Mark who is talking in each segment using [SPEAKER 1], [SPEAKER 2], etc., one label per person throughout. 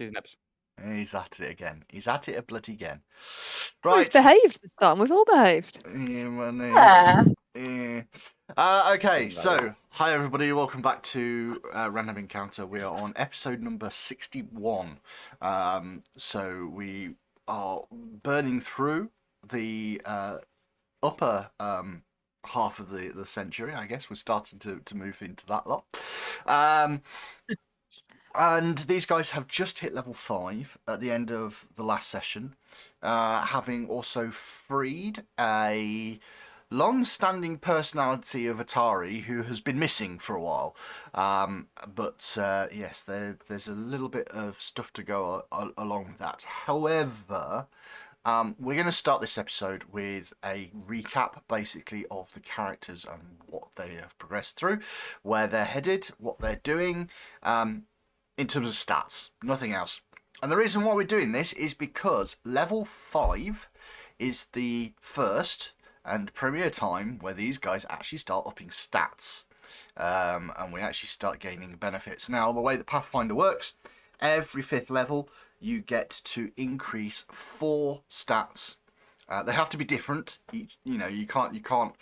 [SPEAKER 1] in episode.
[SPEAKER 2] He's at it again. He's at it a bloody again.
[SPEAKER 3] Well, he's
[SPEAKER 2] Right.
[SPEAKER 3] behaved this time. We've all behaved.
[SPEAKER 2] Yeah. Okay, so hi everybody, welcome back to Random Encounter. We are on episode number 61. So we are burning through the upper half of the century, I guess. We're starting to move into that lot. And these guys have just hit level 5 at the end of the last session, having also freed a long-standing personality of Otari who has been missing for a while. But yes, there's a little bit of stuff to go along with that. However, we're going to start this episode with a recap, basically, of the characters and what they have progressed through, where they're headed, what they're doing, in terms of stats, nothing else. And the reason why we're doing this is because level 5 is the first and premier time where these guys actually start upping stats, and we actually start gaining benefits. Now, the way that Pathfinder works, every 5th level you get to increase 4 stats. They have to be different. You can't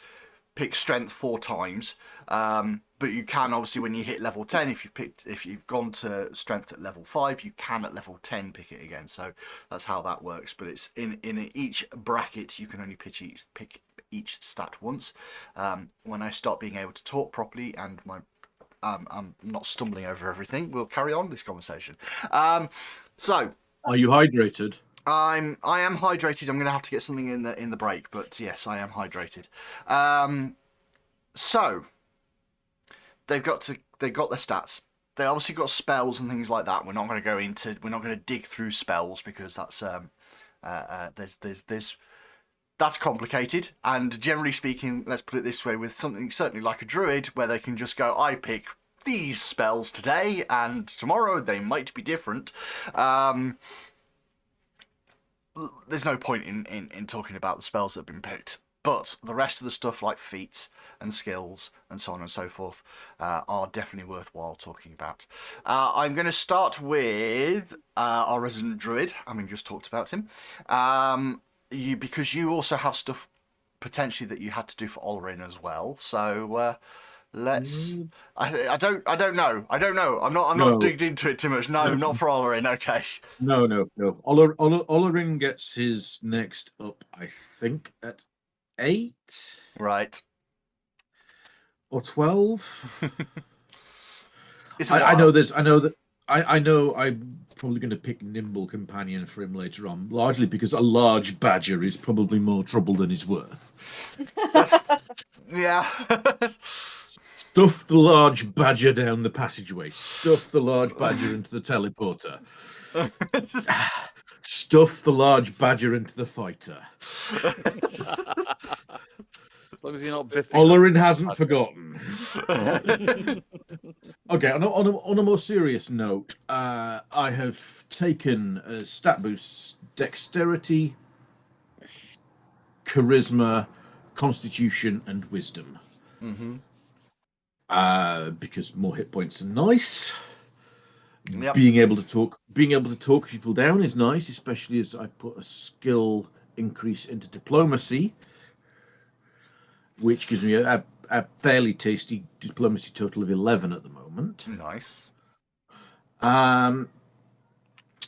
[SPEAKER 2] pick strength 4 times, but you can obviously when you hit level 10. If you've gone to strength at level 5, you can at level 10 pick it again. So that's how that works. But it's in each bracket you can only pick each stat once. When I start being able to talk properly and I'm not stumbling over everything, we'll carry on this conversation. So,
[SPEAKER 4] are you hydrated?
[SPEAKER 2] I am hydrated. I'm going to have to get something in the break, but yes, I am hydrated. So they've got their stats. They obviously got spells and things like that. We're not going to dig through spells because that's that's complicated. And generally speaking, let's put it this way, with something certainly like a druid, where they can just go, I pick these spells today, and tomorrow they might be different. There's no point in talking about the spells that have been picked, but the rest of the stuff like feats and skills and so on and so forth are definitely worthwhile talking about. I'm going to start with our resident druid, having just talked about him. Because you also have stuff potentially that you had to do for Olrin as well, so let's. I don't know. I'm not digged into it too much. No, not for Olrin. Okay.
[SPEAKER 4] No. Olrin gets his next up, I think, at 8.
[SPEAKER 2] Right.
[SPEAKER 4] Or 12.
[SPEAKER 2] I
[SPEAKER 4] know I'm probably going to pick Nimble Companion for him later on, largely because a large badger is probably more trouble than it's worth.
[SPEAKER 2] Yeah.
[SPEAKER 4] Stuff the large badger down the passageway. Stuff the large badger into the teleporter. Stuff the large badger into the fighter.
[SPEAKER 1] As long as you're not biffing.
[SPEAKER 4] Olrin hasn't forgotten. Okay, on a more serious note, I have taken stat boosts: dexterity, charisma, constitution, and wisdom.
[SPEAKER 2] Mm-hmm.
[SPEAKER 4] Because more hit points are nice.
[SPEAKER 2] Yep.
[SPEAKER 4] Being able to talk people down is nice, especially as I put a skill increase into diplomacy, which gives me a fairly tasty diplomacy total of 11 at the moment.
[SPEAKER 2] Nice.
[SPEAKER 4] And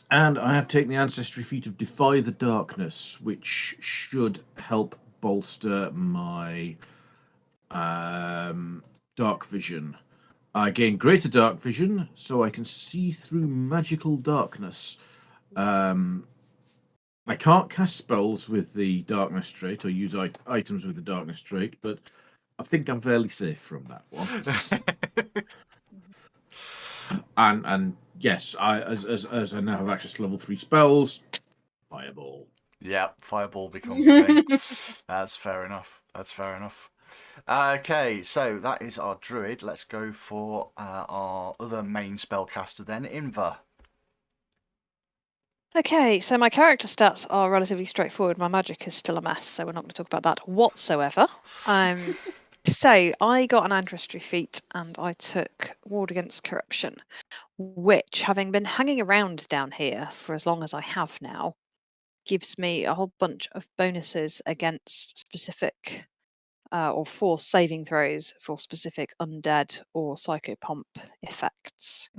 [SPEAKER 4] I have taken the ancestry feat of Defy the Darkness, which should help bolster my dark vision. I gain greater dark vision, so I can see through magical darkness. I can't cast spells with the darkness trait or use items with the darkness trait, but I think I'm fairly safe from that one. and yes, as I now have access to level 3 spells, Fireball.
[SPEAKER 2] Yeah, Fireball becomes a thing. That's fair enough. Okay, so that is our druid. Let's go for our other main spellcaster then, Inva.
[SPEAKER 3] Okay, so my character stats are relatively straightforward. My magic is still a mess, so we're not going to talk about that whatsoever. So I got an ancestry feat and I took Ward Against Corruption, which, having been hanging around down here for as long as I have now, gives me a whole bunch of bonuses against specific or for saving throws for specific undead or psychopomp effects,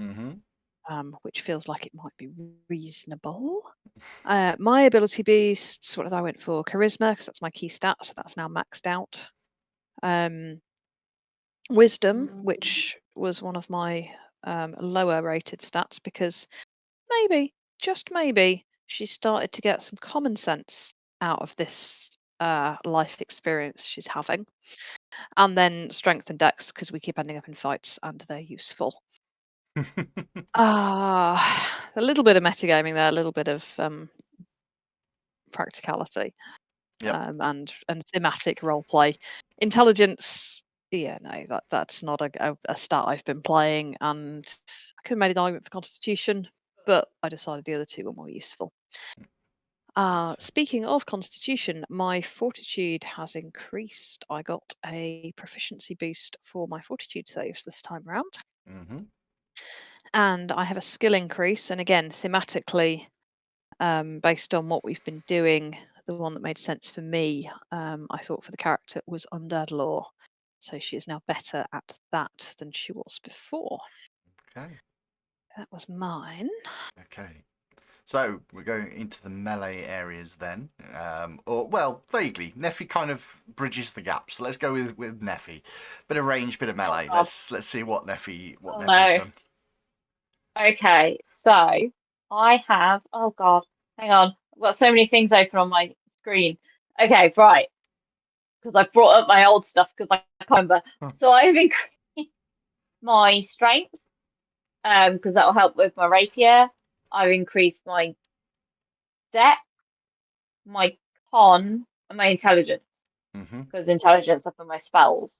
[SPEAKER 3] which feels like it might be reasonable. My ability boosts, what did I went for? Charisma, because that's my key stat, so that's now maxed out. Wisdom, which was one of my lower rated stats, because maybe, just maybe, she started to get some common sense out of this life experience she's having. And then strength and dex, because we keep ending up in fights and they're useful. A little bit of metagaming there, a little bit of practicality, and thematic roleplay. Intelligence, yeah, no, that's not a stat I've been playing, and I could have made an argument for Constitution, but I decided the other two were more useful. Speaking of Constitution, my Fortitude has increased. I got a proficiency boost for my Fortitude saves this time around. And I have a skill increase, and again, thematically, based on what we've been doing, the one that made sense for me, I thought for the character was Undead Law. So she is now better at that than she was before.
[SPEAKER 2] Okay.
[SPEAKER 3] That was mine.
[SPEAKER 2] Okay. So we're going into the melee areas then, or well, vaguely. Neffy kind of bridges the gap. So let's go with Neffy. Bit of range, bit of melee. Let's see what Neffy's done.
[SPEAKER 5] Okay, so I have. Oh God, hang on. I've got so many things open on my screen. Okay, right. Because I brought up my old stuff because I can't remember. So I've increased my strength, because that will help with my rapier. I've increased my dex, my con, and my intelligence. Because intelligence are for my spells.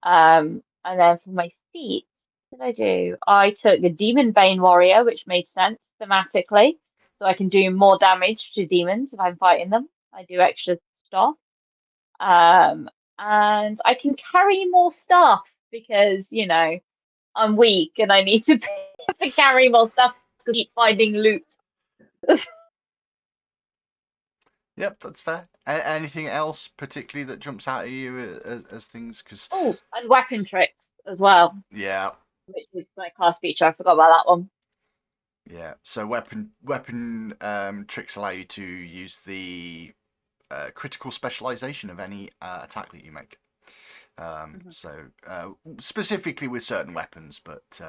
[SPEAKER 5] And then for my feat, what did I do? I took the Demon Bane Warrior, which made sense thematically. So I can do more damage to demons if I'm fighting them. I do extra stuff. And I can carry more stuff because, I'm weak and I need to carry more stuff to keep finding loot.
[SPEAKER 2] Yep, that's fair. Anything else particularly that jumps out at you as things? Cause...
[SPEAKER 5] Oh, and weapon tricks as well.
[SPEAKER 2] Yeah.
[SPEAKER 5] Which is my class feature. I forgot about that one.
[SPEAKER 2] Yeah. So weapon tricks allow you to use the critical specialization of any attack that you make. So specifically with certain weapons, but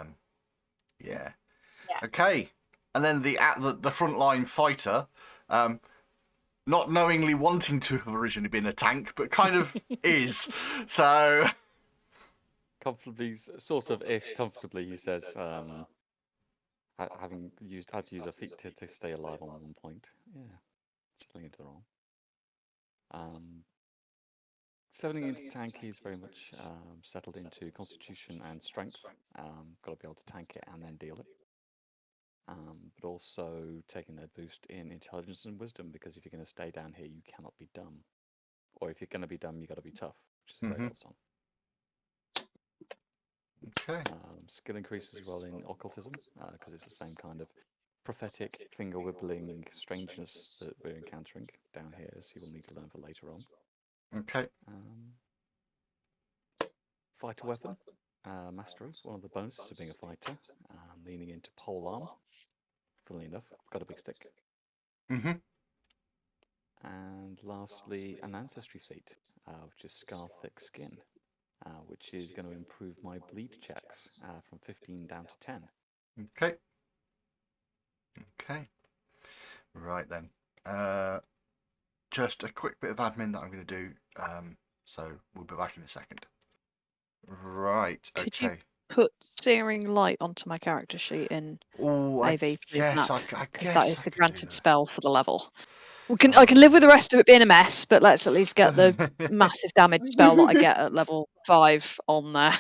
[SPEAKER 2] yeah. Okay. And then the frontline fighter, not knowingly wanting to have originally been a tank, but kind of is. So
[SPEAKER 1] comfortably, sort of ish comfortably, he says, having had to use a feat to stay alive on one point. Yeah, settling into the role. Settling into tank, he's very much settled into constitution and strength. Got to be able to tank it and then deal it. But also taking that boost in intelligence and wisdom, because if you're going to stay down here, you cannot be dumb. Or if you're going to be dumb, you got to be tough, which is a very old song.
[SPEAKER 2] Okay.
[SPEAKER 1] Skill increase as well in occultism, because it's the same kind of prophetic, finger-wibbling strangeness that we're encountering down here, as you will need to learn for later on.
[SPEAKER 2] Okay.
[SPEAKER 1] Fighter weapon. Mastery, one of the bonuses of being a fighter. Leaning into polearm. Funnily enough, I've got a big stick. And lastly, an ancestry feat, which is Scar Thick Skin, which is going to improve my bleed checks from 15 down to 10.
[SPEAKER 2] Okay. Okay. Right then. Just a quick bit of admin that I'm going to do. So we'll be back in a second. Right. Okay.
[SPEAKER 3] Could you put Searing Light onto my character sheet in AV, please,
[SPEAKER 2] yes,
[SPEAKER 3] Matt?
[SPEAKER 2] Because
[SPEAKER 3] that is the granted spell for the level. I can live with the rest of it being a mess, but let's at least get the massive damage spell that I get at level 5 on there.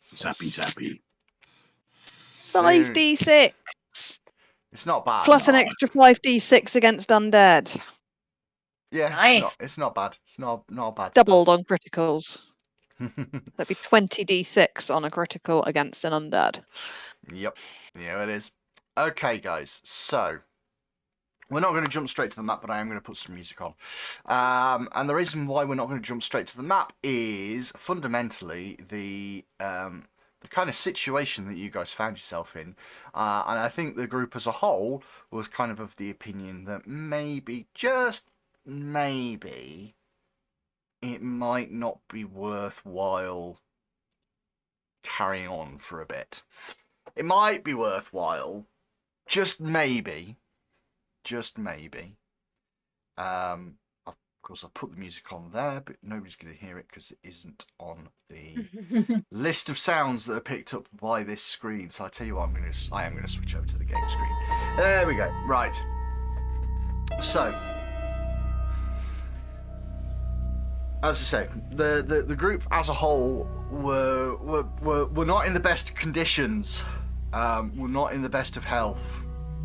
[SPEAKER 4] Sappy.
[SPEAKER 3] 5d6.
[SPEAKER 2] It's not bad.
[SPEAKER 3] Plus an extra 5d6 against undead.
[SPEAKER 2] Yeah,
[SPEAKER 5] nice.
[SPEAKER 2] It's not bad. It's not bad.
[SPEAKER 3] Doubled on criticals. That'd be 20d6 on a critical against an undead.
[SPEAKER 2] Yep. Yeah, it is. Okay, guys. So we're not going to jump straight to the map, but I am going to put some music on. And the reason why we're not going to jump straight to the map is fundamentally the kind of situation that you guys found yourself in. And I think the group as a whole was kind of the opinion that maybe, just maybe, it might not be worthwhile carrying on for a bit. It might be worthwhile, just maybe. Of course, I've put the music on there, but nobody's going to hear it because it isn't on the list of sounds that are picked up by this screen. So I tell you what, I am going to switch over to the game screen. There we go. Right. So, as I say, the group as a whole were not in the best conditions. Were not in the best of health.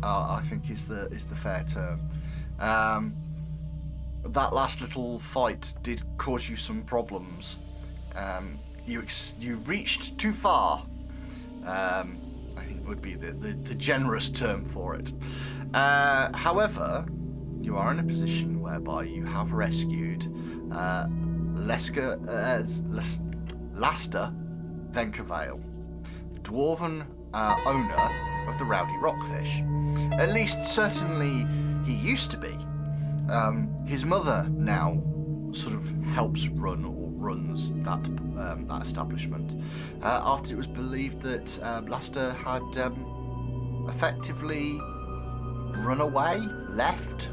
[SPEAKER 2] I think is the fair term. That last little fight did cause you some problems. You reached too far. I think would be the generous term for it. However, you are in a position whereby you have rescued Lasda Venkervale, the dwarven owner of the Rowdy Rockfish. At least, certainly, he used to be. His mother now sort of helps run or runs that establishment. After it was believed that Lasda had effectively run away, left,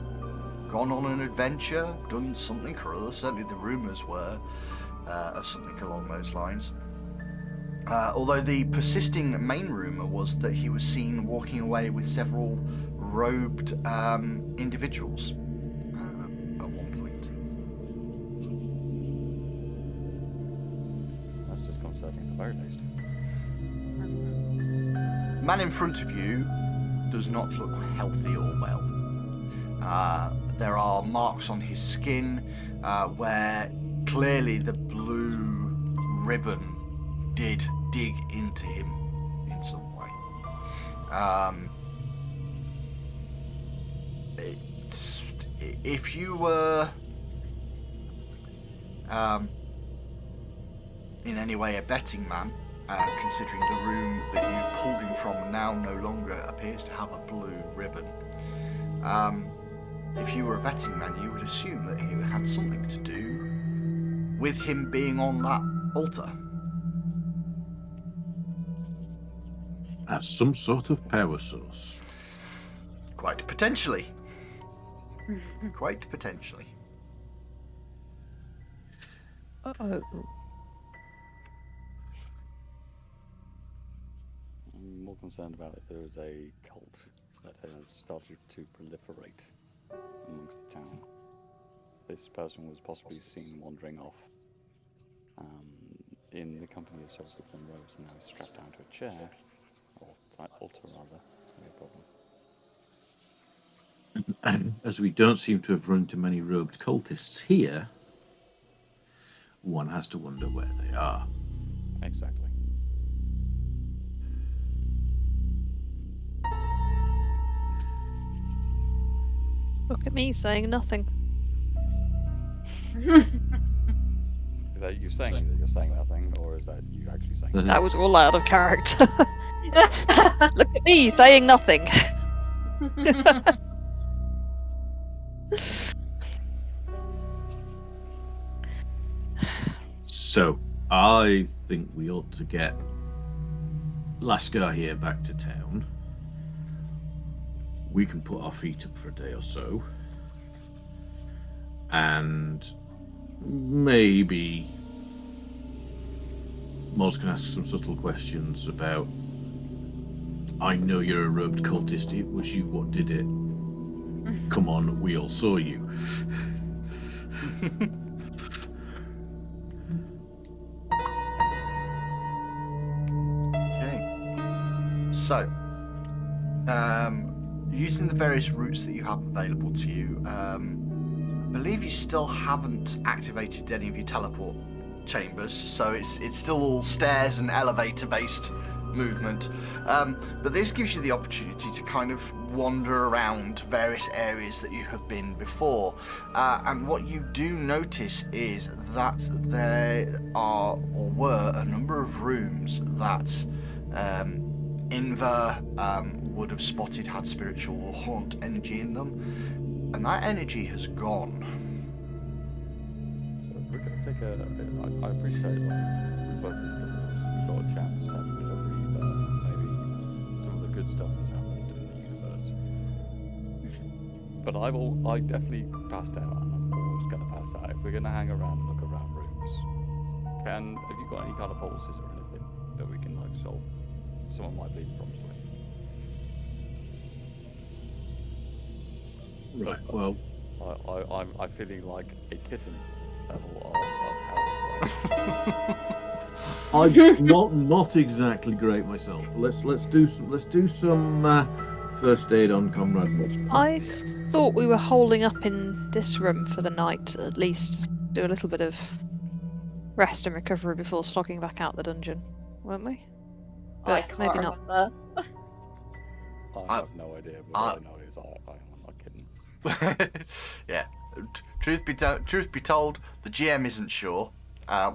[SPEAKER 2] gone on an adventure, done something or other. Certainly, the rumours were of something along those lines. Although the persisting main rumour was that he was seen walking away with several robed individuals at one point.
[SPEAKER 1] That's disconcerting at the very least.
[SPEAKER 2] The man in front of you does not look healthy or well. There are marks on his skin where clearly the blue ribbon did dig into him in some way. If you were in any way a betting man, considering the room that you pulled him from now no longer appears to have a blue ribbon, if you were a betting man, you would assume that he had something to do with him being on that altar.
[SPEAKER 4] As some sort of power source.
[SPEAKER 2] Quite potentially. Quite potentially.
[SPEAKER 3] Uh-oh.
[SPEAKER 1] I'm more concerned about if there is a cult that has started to proliferate amongst the town. This person was possibly seen wandering off in the company of several people in robes, and now he's strapped down to a chair, or altar rather. It's going to be a problem.
[SPEAKER 4] And as we don't seem to have run into many robed cultists here, one has to wonder where they are.
[SPEAKER 1] Exactly.
[SPEAKER 3] Look at me saying nothing.
[SPEAKER 1] Is that you saying that you're saying nothing, or is that you actually saying nothing?
[SPEAKER 3] That was all out of character. Look at me saying nothing.
[SPEAKER 4] So, I think we ought to get Lascar here back to town. We can put our feet up for a day or so. And maybe Moz can ask some subtle questions about, I know you're a robed cultist, it was you what did it. Come on, we all saw you.
[SPEAKER 2] Okay. So, using the various routes that you have available to you, I believe you still haven't activated any of your teleport chambers, so it's still all stairs and elevator based movement, but this gives you the opportunity to kind of wander around various areas that you have been before, and what you do notice is that there are or were a number of rooms that Inver would have spotted had spiritual or haunt energy in them, and that energy has gone.
[SPEAKER 1] So we're going to take I appreciate we've both we've got a chance to have a bit of a breather. Maybe some of the good stuff has happened in the universe. But I definitely passed out, and I'm always going to pass out. If we're going to hang around and look around rooms, have you got any kind of policies or anything that we can like solve some of my bleeding problems with?
[SPEAKER 4] Right. Well,
[SPEAKER 1] I'm feeling like a kitten level of health.
[SPEAKER 4] I'm not exactly great myself. Let's do some first aid on Comrade Musk.
[SPEAKER 3] I thought we were holding up in this room for the night, at least do a little bit of rest and recovery before slogging back out the dungeon, weren't we?
[SPEAKER 5] I
[SPEAKER 3] But
[SPEAKER 5] can't
[SPEAKER 3] maybe not.
[SPEAKER 5] remember.
[SPEAKER 1] I have no idea, but all I know is I'm not kidding.
[SPEAKER 2] Yeah. Truth be told, the GM isn't sure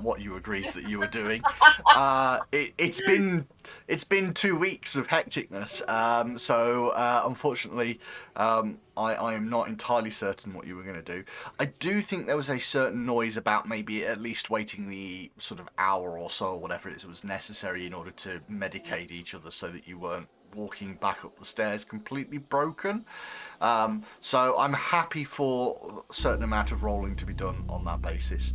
[SPEAKER 2] what you agreed that you were doing. It's been 2 weeks of hecticness, so unfortunately, I am not entirely certain what you were going to do. I do think there was a certain noise about maybe at least waiting the sort of hour or so, or whatever it was necessary in order to medicate each other so that you weren't walking back up the stairs completely broken. So I'm happy for a certain amount of rolling to be done on that basis.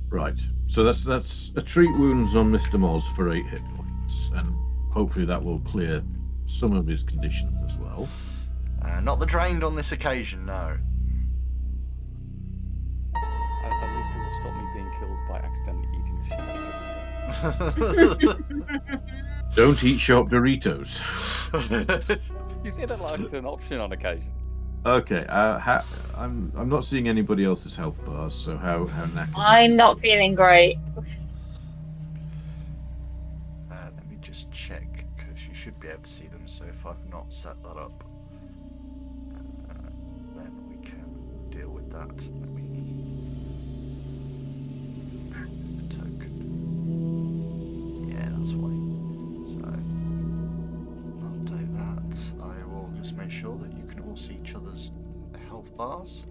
[SPEAKER 4] Right. So that's a treat wounds on Mr. Moz for 8 hit points, and hopefully that will clear some of his conditions as well.
[SPEAKER 2] Not the drained on this occasion, no.
[SPEAKER 1] At least it will stop me being killed by accidentally eating a shit.
[SPEAKER 4] Don't eat sharp Doritos.
[SPEAKER 1] You say that like it's an option on occasion.
[SPEAKER 4] Okay. I'm not seeing anybody else's health bars, so how knackered?
[SPEAKER 5] I'm not feeling great.
[SPEAKER 2] Let me just check, because you should be able to see them, so if I've not set that up, then we can deal with that. Let me... token. Yeah, that's why. So, update that. I will just make sure that you can all see each other's health bars.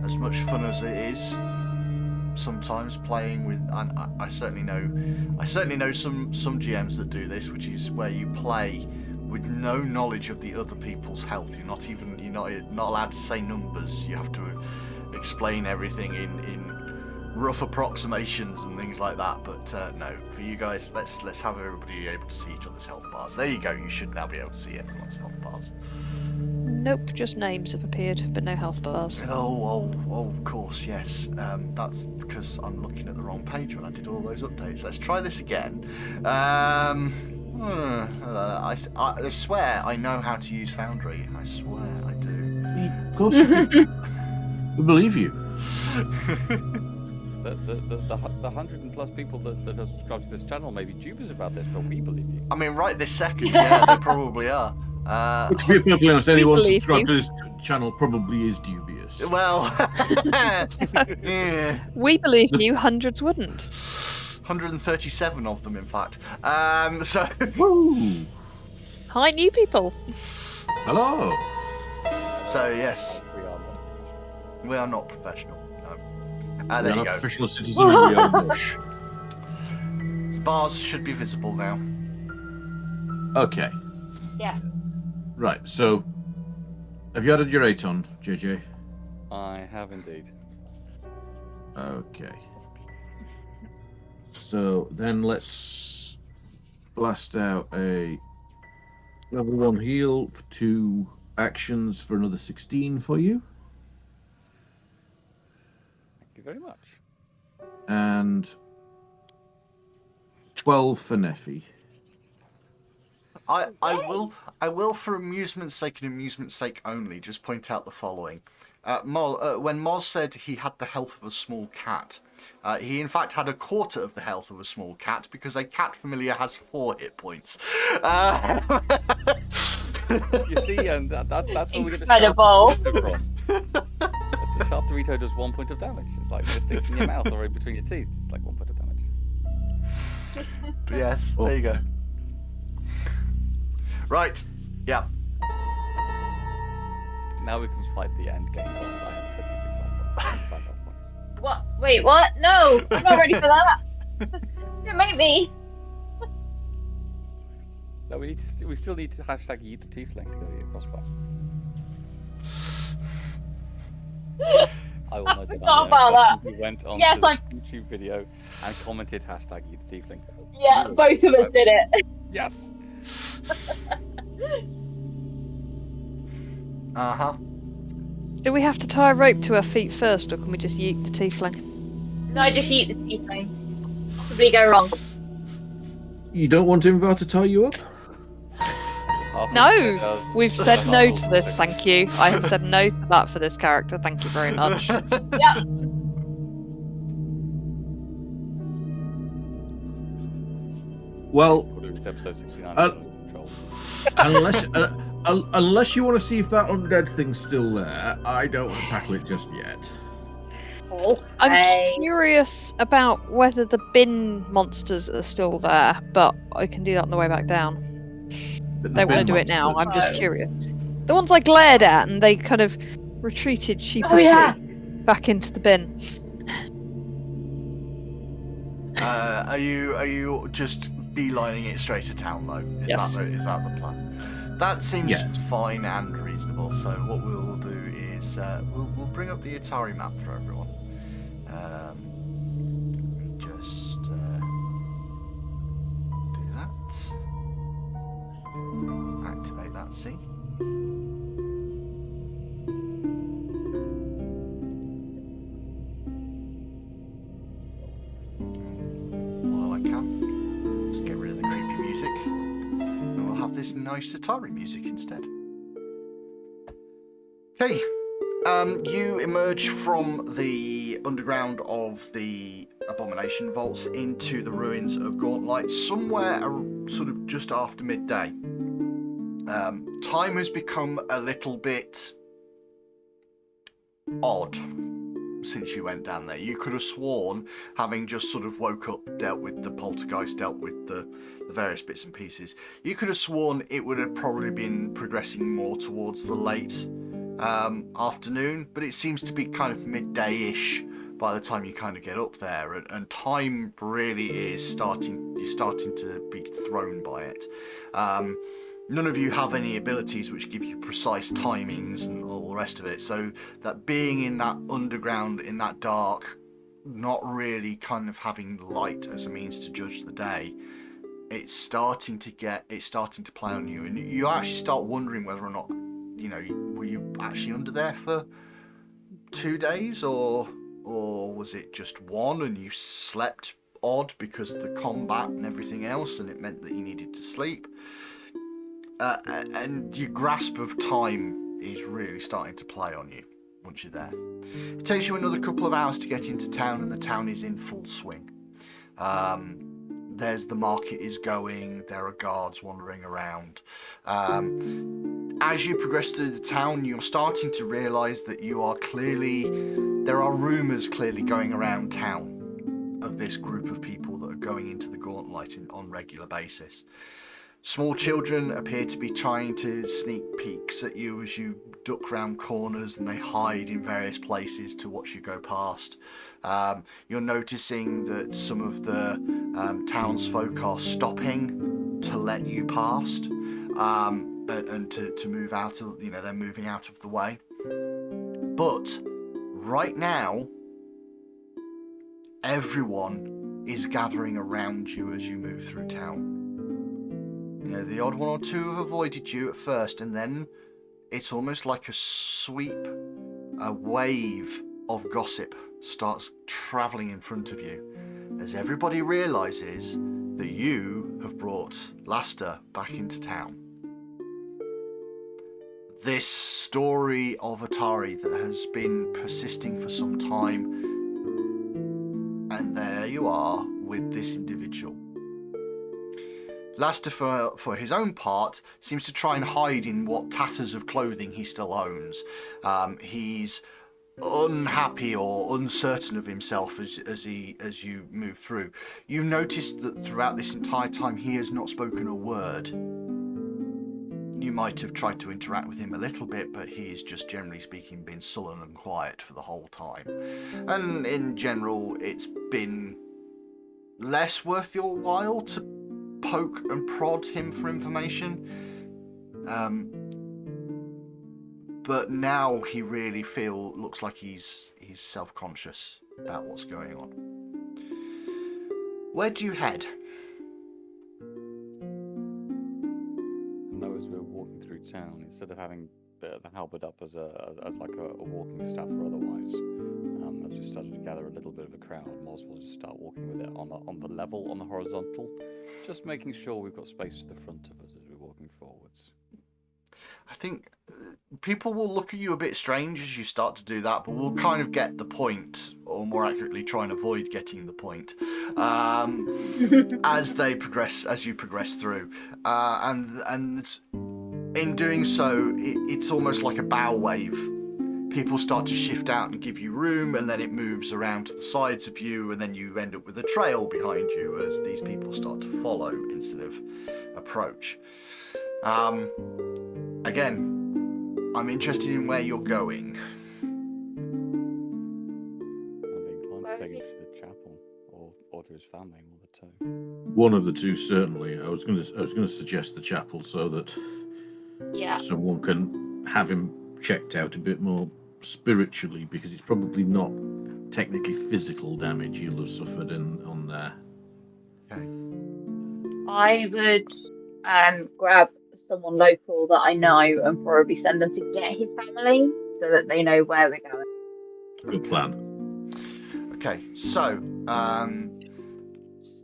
[SPEAKER 2] As much fun as it is sometimes playing with, and I certainly know some GMs that do this, which is where you play with no knowledge of the other people's health. You're not allowed to say numbers. You have to explain everything in rough approximations and things like that. But no, for you guys, let's have everybody able to see each other's health bars. There you go. You should now be able to see everyone's health bars.
[SPEAKER 3] Nope, just names have appeared, but no health bars.
[SPEAKER 2] Oh, of course, yes. That's because I'm looking at the wrong page when I did all those updates. Let's try this again. I swear I know how to use Foundry. I swear I do.
[SPEAKER 4] Of course you do. We believe you.
[SPEAKER 1] The 100 and plus people that have subscribed to this channel may be dubious about this, but we believe you.
[SPEAKER 2] I mean, right this second, yeah, they probably are.
[SPEAKER 4] To be perfectly honest, anyone
[SPEAKER 3] believe
[SPEAKER 4] subscribed
[SPEAKER 3] you.
[SPEAKER 4] to this channel probably is dubious.
[SPEAKER 2] Well, yeah.
[SPEAKER 3] We believe you, hundreds wouldn't.
[SPEAKER 2] 137 of them, in fact. So.
[SPEAKER 4] Woo!
[SPEAKER 3] Hi, new people.
[SPEAKER 4] Hello.
[SPEAKER 2] So yes,
[SPEAKER 1] We are not professional.
[SPEAKER 2] we are not professional. No.
[SPEAKER 4] We
[SPEAKER 2] There
[SPEAKER 4] are
[SPEAKER 2] you
[SPEAKER 4] not
[SPEAKER 2] go.
[SPEAKER 4] professional citizen and we are mush.
[SPEAKER 2] Bars should be visible now.
[SPEAKER 4] Okay.
[SPEAKER 5] Yes.
[SPEAKER 4] Right, so have you added your 8 on, JJ?
[SPEAKER 1] I have indeed.
[SPEAKER 4] Okay. So then let's blast out a level 1 heal for 2 actions for another 16 for you.
[SPEAKER 1] Thank you very much.
[SPEAKER 4] And 12 for Neffy.
[SPEAKER 2] I will, for amusement's sake and amusement's sake only, just point out the following. When Moz said he had the health of a small cat, he in fact had a quarter of the health of a small cat because a cat familiar has 4 hit points.
[SPEAKER 1] You see, and that's where we get the
[SPEAKER 5] Incredible.
[SPEAKER 1] sharp Dorito from. The sharp Dorito does 1 point of damage. It's like when it sticks in your mouth or in between your teeth. It's like 1 point of damage.
[SPEAKER 2] But yes, there you go. Right, yeah.
[SPEAKER 1] Now we can fight the end game boss. I have 26 health points, 25 health points.
[SPEAKER 5] What? Wait, what? No, I'm not ready for that. Don't make me.
[SPEAKER 1] No, we still need to hashtag eat the tiefling to go to your crossbar. I will note that
[SPEAKER 5] Forgot about that.
[SPEAKER 1] we went on
[SPEAKER 5] Yes,
[SPEAKER 1] to the
[SPEAKER 5] I-
[SPEAKER 1] YouTube video and commented hashtag eat the tiefling.
[SPEAKER 5] Yeah, both of us did it.
[SPEAKER 1] Yes.
[SPEAKER 2] Uh-huh.
[SPEAKER 3] Do we have to tie a rope to our feet first, or can we just yeet the tiefling?
[SPEAKER 5] No, just eat the tiefling. Possibly go wrong.
[SPEAKER 4] You don't want Invar to tie you up?
[SPEAKER 3] No! We've said no to this, thank you. I have said no to that for this character, thank you very much.
[SPEAKER 5] Yeah.
[SPEAKER 4] Well,
[SPEAKER 1] It's episode 69. Control.
[SPEAKER 4] unless you want to see if that undead thing's still there, I don't want to tackle it just yet.
[SPEAKER 3] I'm curious about whether the bin monsters are still there, but I can do that on the way back down. Don't want to do it now, I'm just curious. The ones I glared at and they kind of retreated sheepishly back into the bin.
[SPEAKER 2] Are you just beelining it straight to town though?
[SPEAKER 3] Yes.
[SPEAKER 2] Is that the plan? That seems fine and reasonable. So what we'll do is we'll bring up the Otari map for everyone. Just do that. Activate that scene. While I can, just get rid of the creepy music, and we'll have this nice Atari music instead. Okay, you emerge from the underground of the Abomination Vaults into the ruins of Gauntlight somewhere sort of just after midday. Time has become a little bit odd since you went down there. You could have sworn, having just sort of woke up, dealt with the poltergeist, dealt with the various bits and pieces, you could have sworn it would have probably been progressing more towards the late afternoon, but it seems to be kind of midday-ish by the time you kind of get up there, and time really is you're starting to be thrown by it. None of you have any abilities which give you precise timings and all the rest of it, so that being in that underground, in that dark, not really kind of having light as a means to judge the day, it's starting to play on you, and you actually start wondering whether or not, were you actually under there for 2 days, or was it just one and you slept odd because of the combat and everything else, and it meant that you needed to sleep? And your grasp of time is really starting to play on you once you're there. It takes you another couple of hours to get into town, and the town is in full swing. There's the market is going, there are guards wandering around. As you progress through the town, you're starting to realise that there are rumours clearly going around town of this group of people that are going into the Gauntlight on regular basis. Small children appear to be trying to sneak peeks at you as you duck round corners, and they hide in various places to watch you go past. You're noticing that some of the townsfolk are stopping to let you past, and to move out of, they're moving out of the way. But right now, everyone is gathering around you as you move through town. The odd one or two have avoided you at first, and then it's almost like a wave of gossip starts travelling in front of you, as everybody realises that you have brought Lasda back into town. this story of Otari that has been persisting for some time, and there you are with this individual. Lasda, for his own part, seems to try and hide in what tatters of clothing he still owns. He's unhappy or uncertain of himself as you move through. You notice that throughout this entire time he has not spoken a word. You might have tried to interact with him a little bit, but he is just generally speaking been sullen and quiet for the whole time. And in general, it's been less worth your while to poke and prod him for information. But now he really looks like he's self-conscious about what's going on. Where do you head?
[SPEAKER 1] And though as we're walking through town, instead of having the halberd up as like a walking staff or otherwise, as we started to gather a little bit of a crowd, might as well just start walking with it on the level, on the horizontal, just making sure we've got space to the front of us as we're walking forwards.
[SPEAKER 2] I think people will look at you a bit strange as you start to do that, but we'll kind of get the point, or more accurately, try and avoid getting the point, as you progress through, and in doing so, it's almost like a bow wave. People start to shift out and give you room, and then it moves around to the sides of you, and then you end up with a trail behind you as these people start to follow instead of approach. Again, I'm interested in where you're going.
[SPEAKER 1] I'd be inclined to take him to the chapel or to his family, one of the two.
[SPEAKER 4] One of the two, certainly. I was going to suggest the chapel so that someone can have him checked out a bit more spiritually, because it's probably not technically physical damage he'll have suffered on there.
[SPEAKER 2] Okay.
[SPEAKER 5] I would grab someone local that I know and probably send them to get his family so that they know where we're going.
[SPEAKER 4] Good plan.
[SPEAKER 2] Okay, so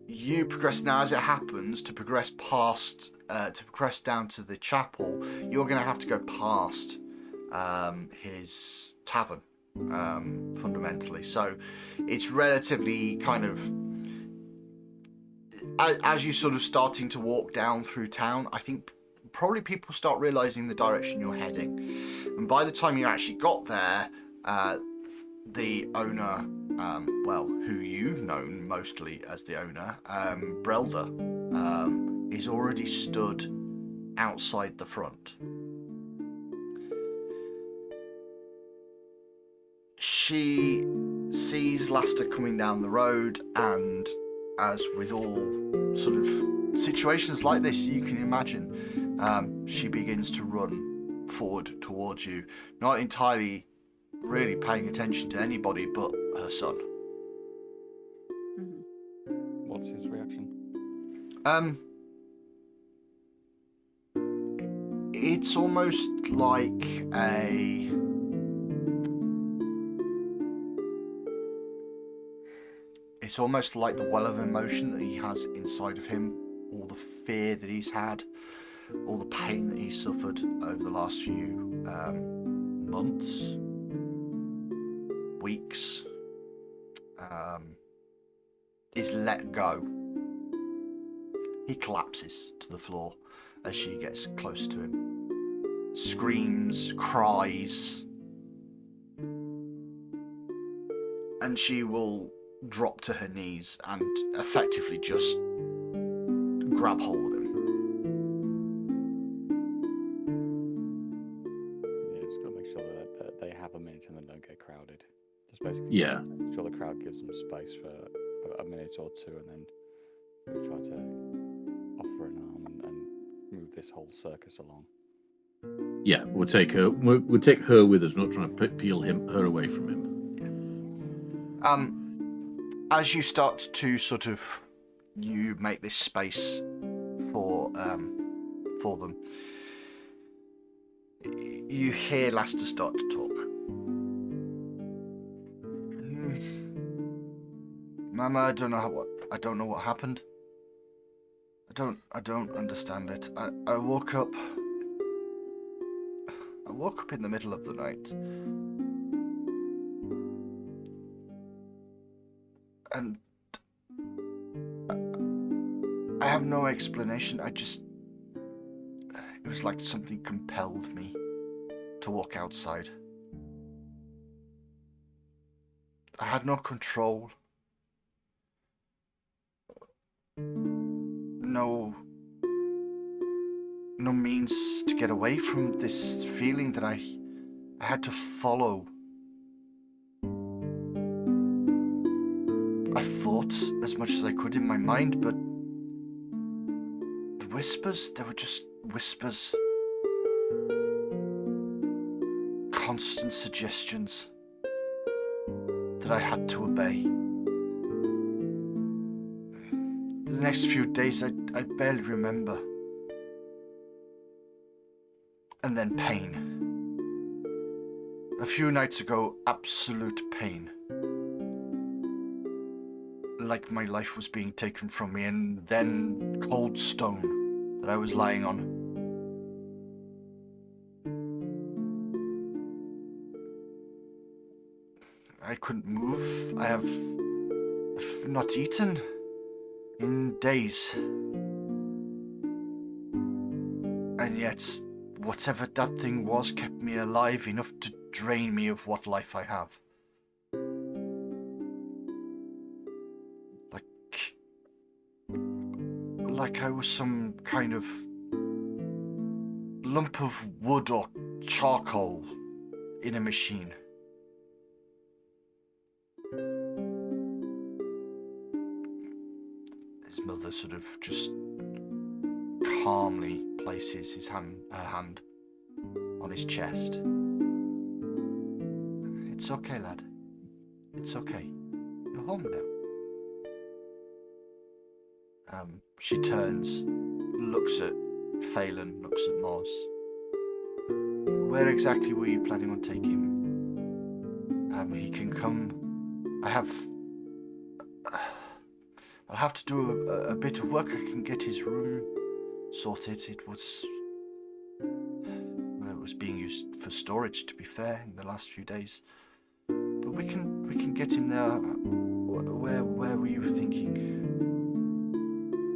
[SPEAKER 2] you progress now. As it happens, to progress down to the chapel, you're going to have to go past his tavern, fundamentally. So it's relatively kind of, as you sort of starting to walk down through town, I think probably people start realizing the direction you're heading, and by the time you actually got there, the owner, who you've known mostly as the owner, Brelda, is already stood outside the front. She sees Lasda coming down the road, and as with all sort of situations like this, you can imagine, she begins to run forward towards you, not entirely really paying attention to anybody but her son.
[SPEAKER 1] What's his reaction?
[SPEAKER 2] It's almost like the well of emotion that he has inside of him, all the fear that he's had, all the pain that he's suffered over the last few months, weeks, is let go. He collapses to the floor as she gets close to him. Screams, cries, and she will drop to her knees and effectively just grab hold of him.
[SPEAKER 1] Yeah, just got to make sure that they have a minute and then don't get crowded. Just basically make sure the crowd gives them space for a minute or two, and then we try to offer an arm and move this whole circus along.
[SPEAKER 4] Yeah, we'll take her with us. We're not trying to peel her away from him.
[SPEAKER 2] As you start to sort of, you make this space for them, you hear Lasda start to talk. Mama, I don't know what happened. I don't understand it. I woke up. I woke up in the middle of the night. And I have no explanation. It was like something compelled me to walk outside. I had no control. No means to get away from this feeling that I had to follow. I fought as much as I could in my mind, but the whispers, they were just whispers. Constant suggestions that I had to obey. The next few days, I barely remember. And then pain. A few nights ago, absolute pain. Like my life was being taken from me, and then cold stone that I was lying on. I couldn't move. I've not eaten in days. And yet, whatever that thing was kept me alive enough to drain me of what life I have. Like I was some kind of lump of wood or charcoal in a machine. His mother sort of just calmly places her hand on his chest. It's okay, lad. It's okay. You're home now. She turns, looks at Phelan, looks at Moz. Where exactly were you planning on taking him? He can come. I'll have to do a bit of work. I can get his room sorted. It was being used for storage, to be fair, in the last few days. But we can get him there. Where were you thinking?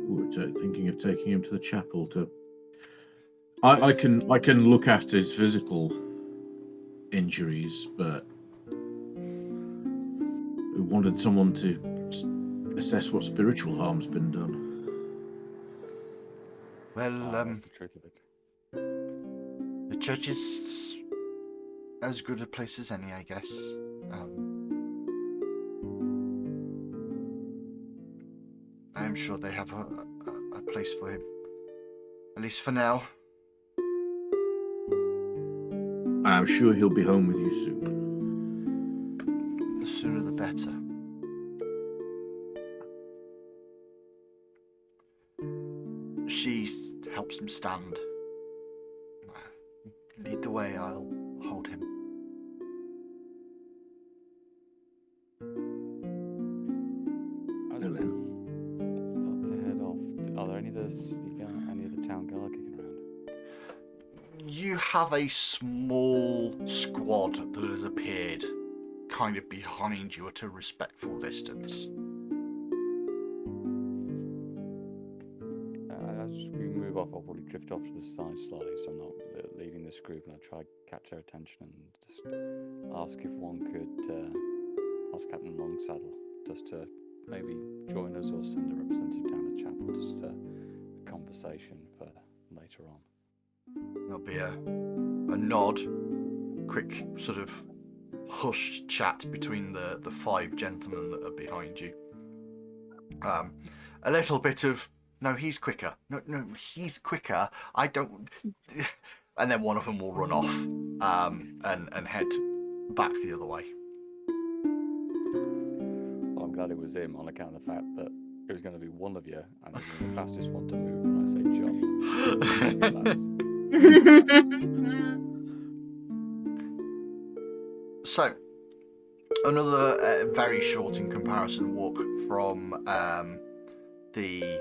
[SPEAKER 4] We're thinking of taking him to the chapel to. I can look after his physical injuries, but we wanted someone to assess what spiritual harm's been done.
[SPEAKER 2] Well,
[SPEAKER 1] that's the truth of it.
[SPEAKER 2] The church is as good a place as any, I guess. I'm sure they have a place for him. At least for now.
[SPEAKER 4] And I'm sure he'll be home with you soon.
[SPEAKER 2] The sooner the better. She helps him stand. Lead the way, I'll hold him.
[SPEAKER 1] As we start to head off, are there any of the town guard kicking around?
[SPEAKER 2] You have a small squad that has appeared kind of behind you at a respectful distance.
[SPEAKER 1] As we move off, I'll probably drift off to the side slightly, so I'm not leaving this group, and I'll try to catch their attention and just ask if one could ask Captain Longsaddle just to maybe join us or send a representative down the chapel, just a conversation for later on.
[SPEAKER 2] There'll be a nod, quick sort of hushed chat between the five gentlemen that are behind you. A little bit of, no, he's quicker. No, he's quicker. I don't... And then one of them will run off and head back the other way.
[SPEAKER 1] Well, I'm glad it was him on account of the fact that it was going to be one of you, and he's the fastest one to move when I say jump.
[SPEAKER 2] So, another very short in comparison walk from the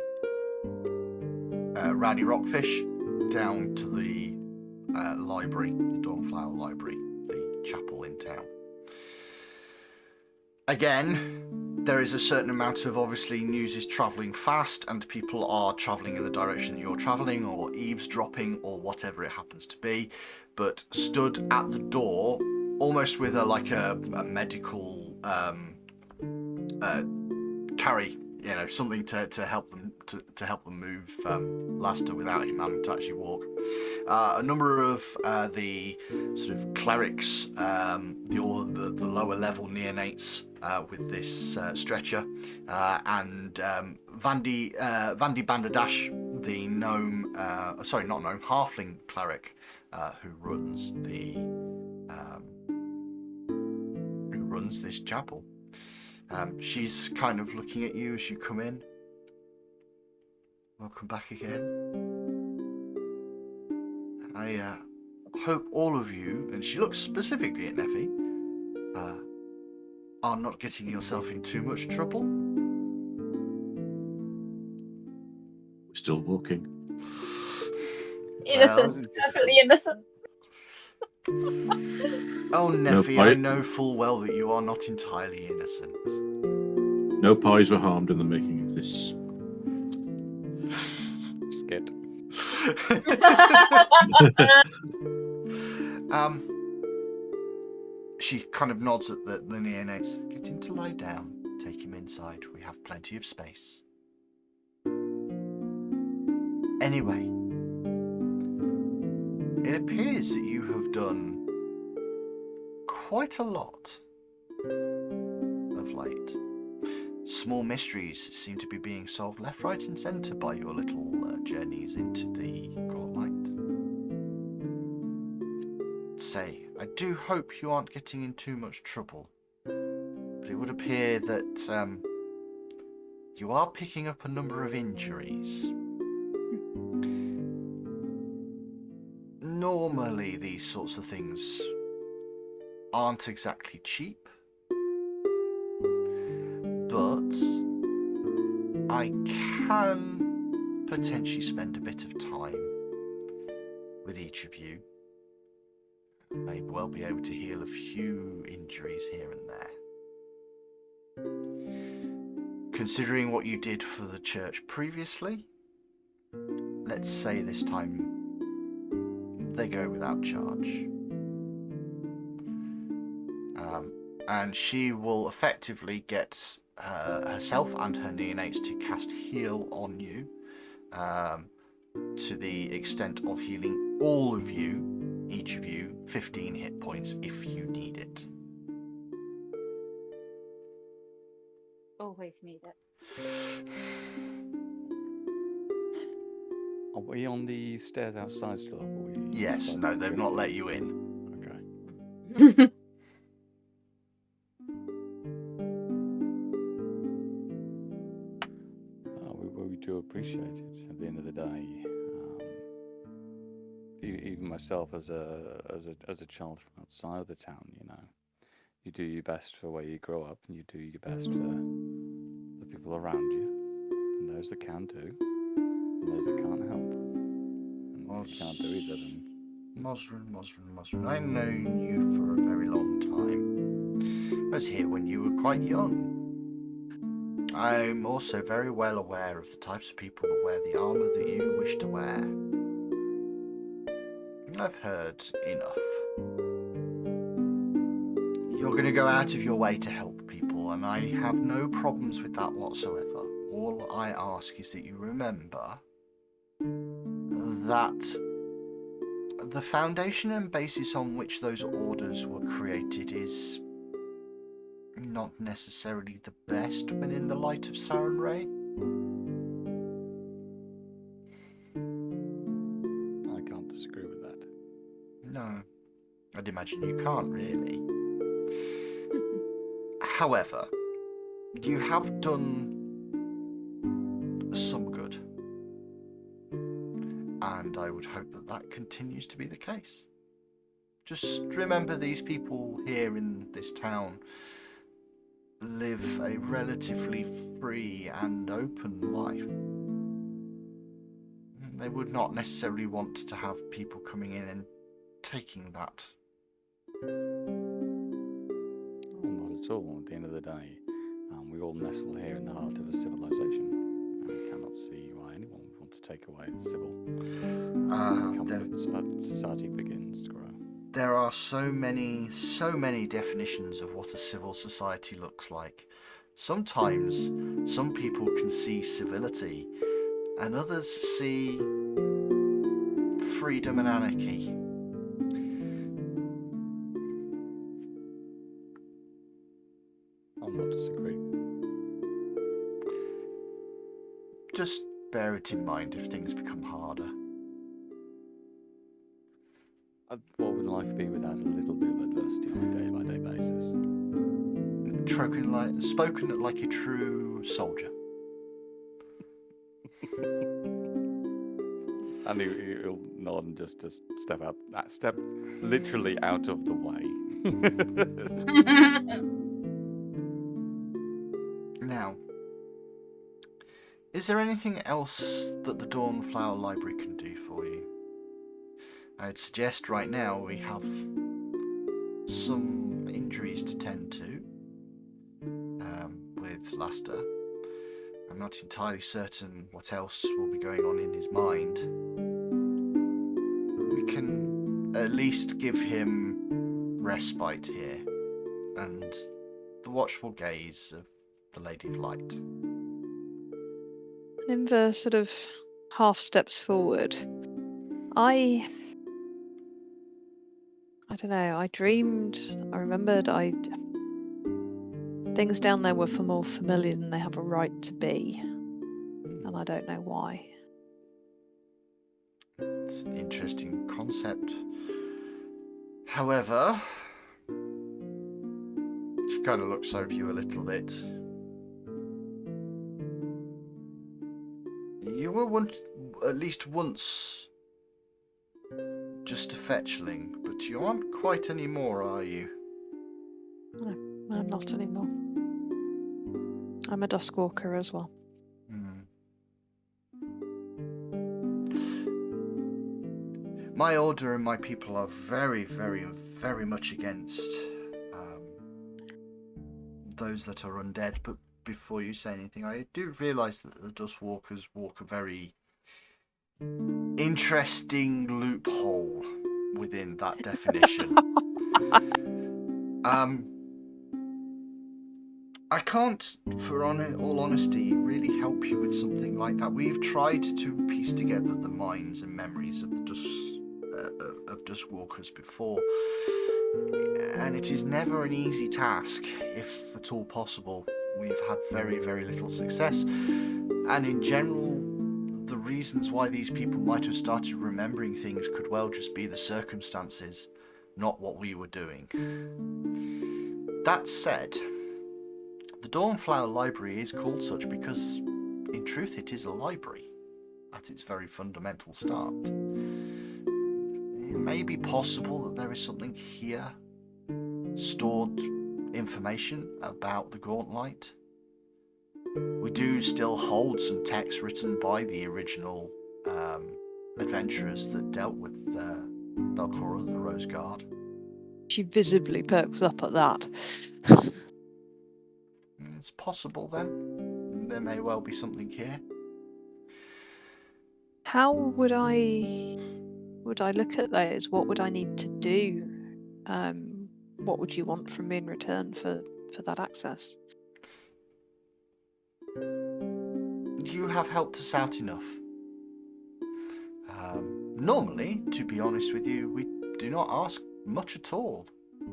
[SPEAKER 2] Rowdy Rockfish down to the library, the Dawnflower Library, the chapel in town. Again, there is a certain amount of, obviously, news is travelling fast and people are travelling in the direction that you're travelling or eavesdropping or whatever it happens to be, but stood at the door almost with a medical carry, something to help them to help them move Lasda without him having to actually walk. A number of the sort of clerics, the lower level neonates with this stretcher, and Vandy Bandadash, the gnome, sorry, not gnome, halfling cleric, who runs this chapel. She's kind of looking at you as you come in. Welcome back again. I hope all of you, and she looks specifically at Neffy, are not getting yourself in too much trouble.
[SPEAKER 4] We're still walking.
[SPEAKER 5] Innocent, definitely innocent.
[SPEAKER 2] Oh, Neffy, I know full well that you are not entirely innocent.
[SPEAKER 4] No pies were harmed in the making of this
[SPEAKER 1] skit.
[SPEAKER 2] She kind of nods at the neonates. Get him to lie down. Take him inside. We have plenty of space. Anyway, it appears that you have done quite a lot of late. Small mysteries seem to be being solved left, right and centre by your little journeys into the Court Light. Say, I do hope you aren't getting in too much trouble, but it would appear that you are picking up a number of injuries. Normally these sorts of things aren't exactly cheap, but I can potentially spend a bit of time with each of you. May well be able to heal a few injuries here and there. Considering what you did for the church previously, let's say this time they go without charge. And she will effectively get herself and her neonates to cast heal on you, to the extent of healing all of you, each of you, 15 hit points if you need it.
[SPEAKER 5] Always need it.
[SPEAKER 1] Are we on the stairs outside still?
[SPEAKER 2] Yes, no, they've not let you in.
[SPEAKER 1] Okay. We do appreciate it. At the end of the day, even myself as a child from outside of the town, you do your best for where you grow up, and you do your best for the people around you, and those that can do, and those that can't help. And if you can't do either, then...
[SPEAKER 2] Mosrin, I've known you for a very long time. I was here when you were quite young. I'm also very well aware of the types of people that wear the armour that you wish to wear. I've heard enough. You're going to go out of your way to help people, and I have no problems with that whatsoever. All I ask is that you remember that the foundation and basis on which those orders were created is not necessarily the best when in the light of Sarenrae.
[SPEAKER 1] I can't disagree with that.
[SPEAKER 2] No, I'd imagine you can't really. However, you have done some good, and I would hope that that continues to be the case. Just remember, these people here in this town live a relatively free and open life. They would not necessarily want to have people coming in and taking that?
[SPEAKER 1] Oh, not at all. At the end of the day, we all nestle here in the heart of a civilization. I cannot see why anyone would want to take away the civil comforts, but society begins to grow.
[SPEAKER 2] There are so many definitions of what a civil society looks like. Sometimes some people can see civility and others see freedom and anarchy.
[SPEAKER 1] I'll not disagree.
[SPEAKER 2] Just bear it in mind if things become harder.
[SPEAKER 1] What would life be without a little bit of adversity on a day-by-day basis?
[SPEAKER 2] Spoken like a true soldier.
[SPEAKER 1] And he'll nod and just step out. Step literally out of the way.
[SPEAKER 2] Now, is there anything else that the Dawnflower Library can do for you? I'd suggest right now we have some injuries to tend to with Lasda. I'm not entirely certain what else will be going on in his mind. We can at least give him respite here and the watchful gaze of the Lady of Light.
[SPEAKER 3] Nimva sort of half steps forward. I don't know, I remembered things down there were more familiar than they have a right to be. And I don't know why.
[SPEAKER 2] It's an interesting concept. However, she kind of looks over you a little bit. You were at least once just a fetchling, but you aren't quite anymore, are you?
[SPEAKER 3] No, I'm not anymore. I'm a Duskwalker as well.
[SPEAKER 2] My order and my people are very, very, very much against those that are undead, but before you say anything, I do realise that the Dustwalkers walk a very interesting loophole within that definition. I can't, for all honesty, really help you with something like that. We've tried to piece together the minds and memories of the Dustwalkers before, and it is never an easy task, if at all possible. We've had very, very little success, and in general, the reasons why these people might have started remembering things could well just be the circumstances, not what we were doing. That said, the Dawnflower Library is called such because, in truth, it is a library at its very fundamental start. It may be possible that there is something here, stored information about the Gauntlight. We do still hold some text written by the original adventurers that dealt with Belcora, the Rose Guard.
[SPEAKER 3] She visibly perks up at that.
[SPEAKER 2] It's possible then. There may well be something here.
[SPEAKER 3] How would I look at those? What would I need to do? What would you want from me in return for that access?
[SPEAKER 2] You have helped us out enough. Normally, to be honest with you, we do not ask much at all.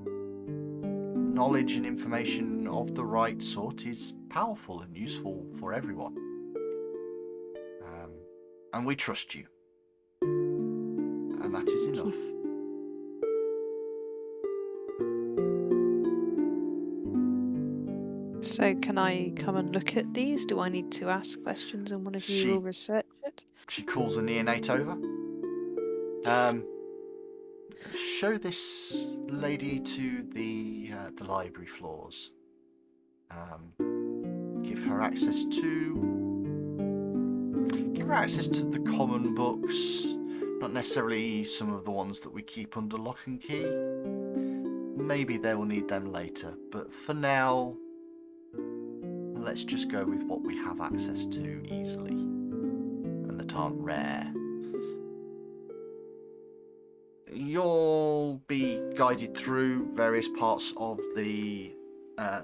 [SPEAKER 2] Knowledge and information of the right sort is powerful and useful for everyone. And we trust you. And that is enough.
[SPEAKER 3] So can I come and look at these? Do I need to ask questions and one of you will research it?
[SPEAKER 2] She calls a neonate over. Show this lady to the library floors. Give her access to the common books, Not necessarily some of the ones that we keep under lock and key. Maybe they will need them later, but for now, let's just go with what we have access to easily and that aren't rare. You'll be guided through various parts of the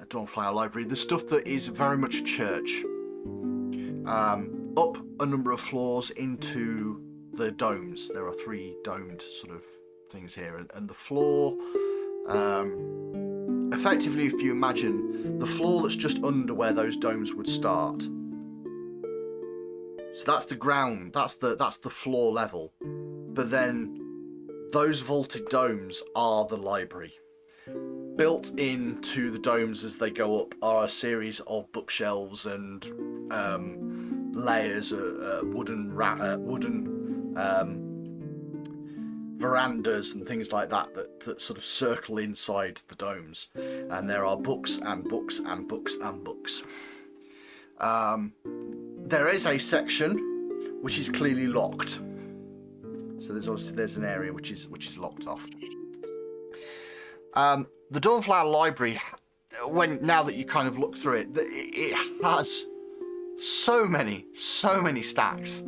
[SPEAKER 2] Dawnflower Library. The stuff that is very much a church. Up a number of floors into the domes. There are 3 domed sort of things here, and the floor, effectively, if you imagine the floor that's just under where those domes would start. So that's the ground. That's the floor level. But then those vaulted domes are the library. Built into the domes as they go up are a series of bookshelves and layers, wooden verandas and things like that sort of circle inside the domes. And there are books and books and books and books. There is a section which is clearly locked. So there's an area which is locked off. The Dawnflower Library, now that you kind of look through it, it has so many stacks,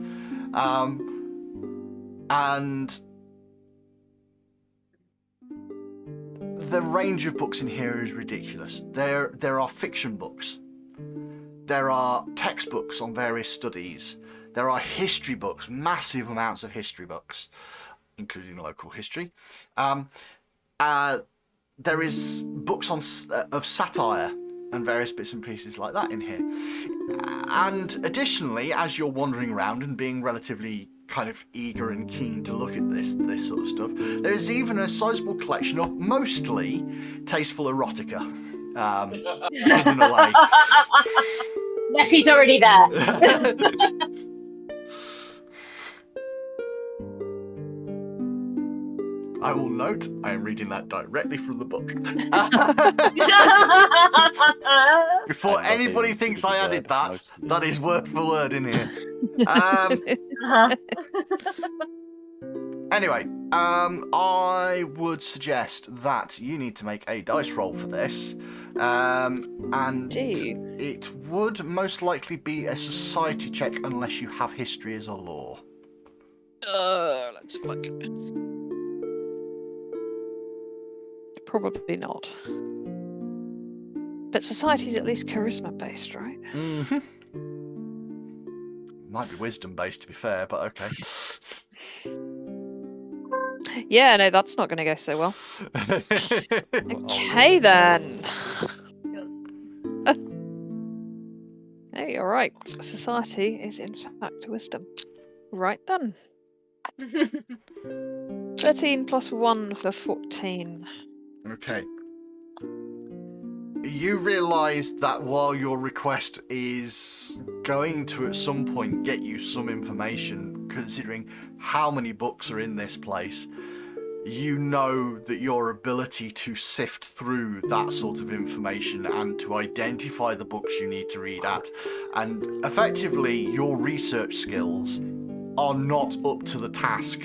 [SPEAKER 2] and the range of books in here is ridiculous. There are fiction books, there are textbooks on various studies, there are history books, massive amounts of history books, including local history. There is books of satire and various bits and pieces like that in here. And additionally, as you're wandering around and being relatively kind of eager and keen to look at this sort of stuff, there is even a sizable collection of mostly tasteful erotica hidden away.
[SPEAKER 5] Nessie's already there.
[SPEAKER 2] I will note, I am reading that directly from the book. Before anybody thinks I added that, that is word for word in here. Anyway, I would suggest that you need to make a dice roll for this. And it would most likely be a society check unless you have history as a law.
[SPEAKER 3] Let's look. Probably not. But society's at least charisma based, right?
[SPEAKER 2] Mm-hmm. Might be wisdom based, to be fair, but okay.
[SPEAKER 3] Yeah, no, that's not going to go so well. Okay then. Hey, all right. Society is in fact wisdom. Right then. 13 plus 1 for 14.
[SPEAKER 2] Okay. You realise that while your request is going to at some point get you some information, considering how many books are in this place, you know that your ability to sift through that sort of information and to identify the books you need to read at, and effectively your research skills are not up to the task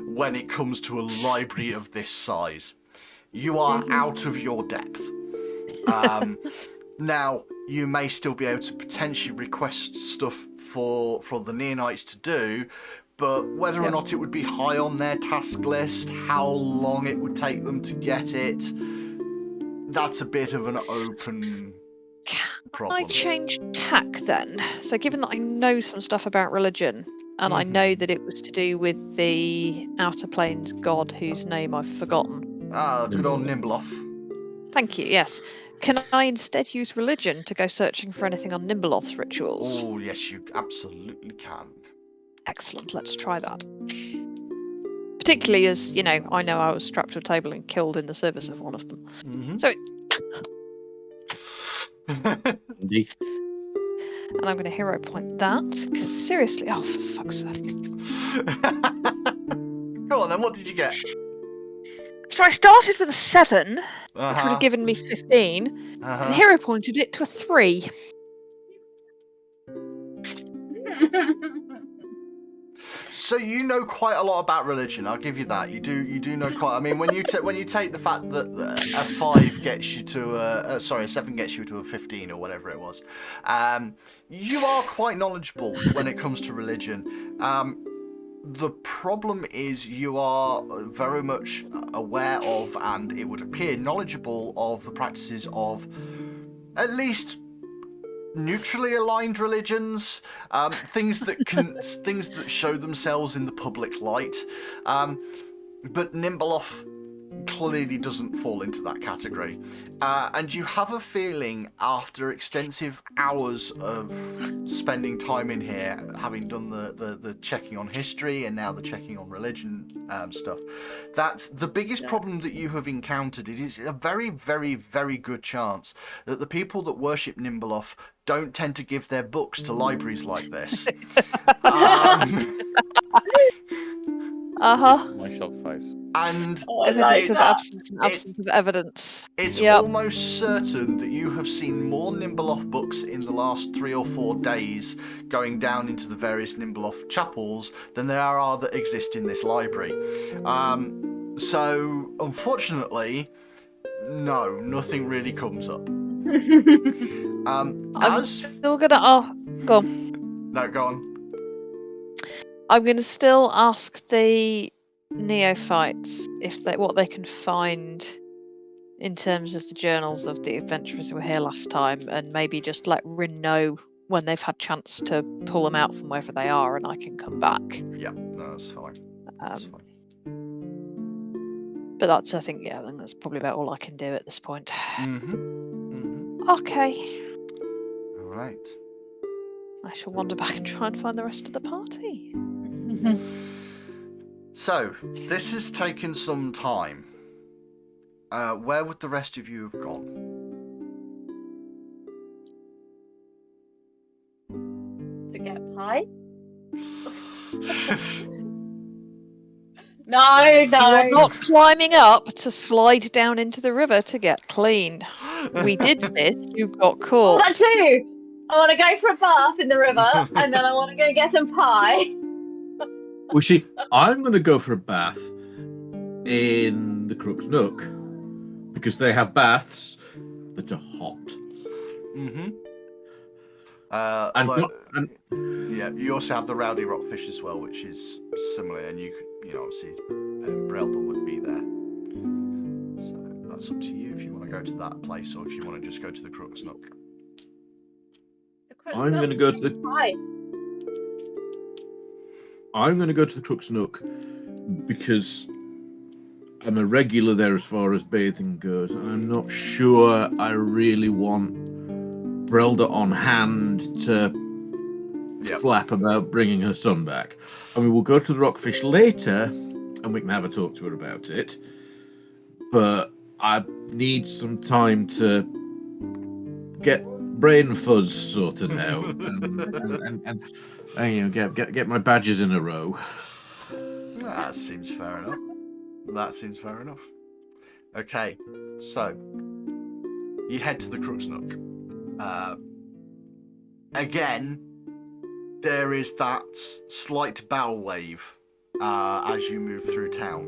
[SPEAKER 2] when it comes to a library of this size. You are out of your depth. Now, you may still be able to potentially request stuff for the Neonites to do, but whether or not it would be high on their task list, how long it would take them to get it, that's a bit of an open problem.
[SPEAKER 3] Can I change tack then? So given that I know some stuff about religion, and I know that it was to do with the Outer Planes god whose name I've forgotten.
[SPEAKER 2] Good old Nimbleoff.
[SPEAKER 3] Thank you, yes. Can I instead use religion to go searching for anything on Nimbleoth's rituals?
[SPEAKER 2] Oh, yes, you absolutely can.
[SPEAKER 3] Excellent, let's try that. Particularly as, you know I was strapped to a table and killed in the service of one of them.
[SPEAKER 2] Mm-hmm.
[SPEAKER 3] So,
[SPEAKER 4] Indeed.
[SPEAKER 3] and I'm going to hero point that, because seriously, oh, for fuck's sake.
[SPEAKER 2] Go on then, what did you get?
[SPEAKER 3] So I started with a 7, which would
[SPEAKER 2] Uh-huh.
[SPEAKER 3] have given me 15,
[SPEAKER 2] Uh-huh.
[SPEAKER 3] and hero pointed it to a 3.
[SPEAKER 2] So you know quite a lot about religion. I'll give you that. You do know quite. I mean, when you take the fact that a 5 gets you to a 7 gets you to a 15 or whatever it was, you are quite knowledgeable when it comes to religion. The problem is you are very much aware of, and it would appear knowledgeable of, the practices of at least neutrally aligned religions, things that show themselves in the public light, but Nimbeloff clearly doesn't fall into that category, and you have a feeling, after extensive hours of spending time in here, having done the checking on history and now the checking on religion stuff, that the biggest problem that you have encountered, it is a very, very, very good chance that the people that worship Nimbeloff don't tend to give their books to libraries like this.
[SPEAKER 1] My shock face.
[SPEAKER 2] And
[SPEAKER 3] Evidence of
[SPEAKER 5] that.
[SPEAKER 3] absence of evidence.
[SPEAKER 2] it's
[SPEAKER 3] Yep.
[SPEAKER 2] almost certain that you have seen more Nimbeloff books in the last 3 or 4 days going down into the various Nimbeloff chapels than there are that exist in this library. So, unfortunately, no, nothing really comes up.
[SPEAKER 3] I'm still gonna go on.
[SPEAKER 2] No, go on.
[SPEAKER 3] I'm gonna still ask the neophytes what they can find in terms of the journals of the adventurers who were here last time, and maybe just let Rin know when they've had chance to pull them out from wherever they are, and I can come back.
[SPEAKER 2] Yeah, no, that's fine. That's fine.
[SPEAKER 3] But I think that's probably about all I can do at this point.
[SPEAKER 2] Mm-hmm.
[SPEAKER 3] Okay.
[SPEAKER 2] All right.
[SPEAKER 3] I shall wander back and try and find the rest of the party.
[SPEAKER 2] So, this has taken some time. Where would the rest of you have gone?
[SPEAKER 5] To get pie? No.
[SPEAKER 3] You are not climbing up to slide down into the river to get clean. We did this, you got
[SPEAKER 5] Oh,
[SPEAKER 3] caught.
[SPEAKER 5] that too! I want to go for a bath in the river, and then I want to go get some pie.
[SPEAKER 4] Well, see, I'm going to go for a bath in the Crook's Nook because they have baths that are hot.
[SPEAKER 2] Mm-hmm. Yeah, you also have the Rowdy Rockfish as well, which is similar, and you obviously Breldel would be there. So that's up to you if you want to go to that place or if you want to just go to the Crook's Nook.
[SPEAKER 4] I'm going to go to the
[SPEAKER 5] pie.
[SPEAKER 4] I'm going to go to the Crook's Nook because I'm a regular there as far as bathing goes, and I'm not sure I really want Brelda on hand to flap about bringing her son back. I mean, we'll go to the Rockfish later, and we can have a talk to her about it. But I need some time to get brain fuzz sorted out and get my badges in a row.
[SPEAKER 2] That seems fair enough. Okay, so you head to the Crook's Nook. Again, there is that slight bow wave as you move through town.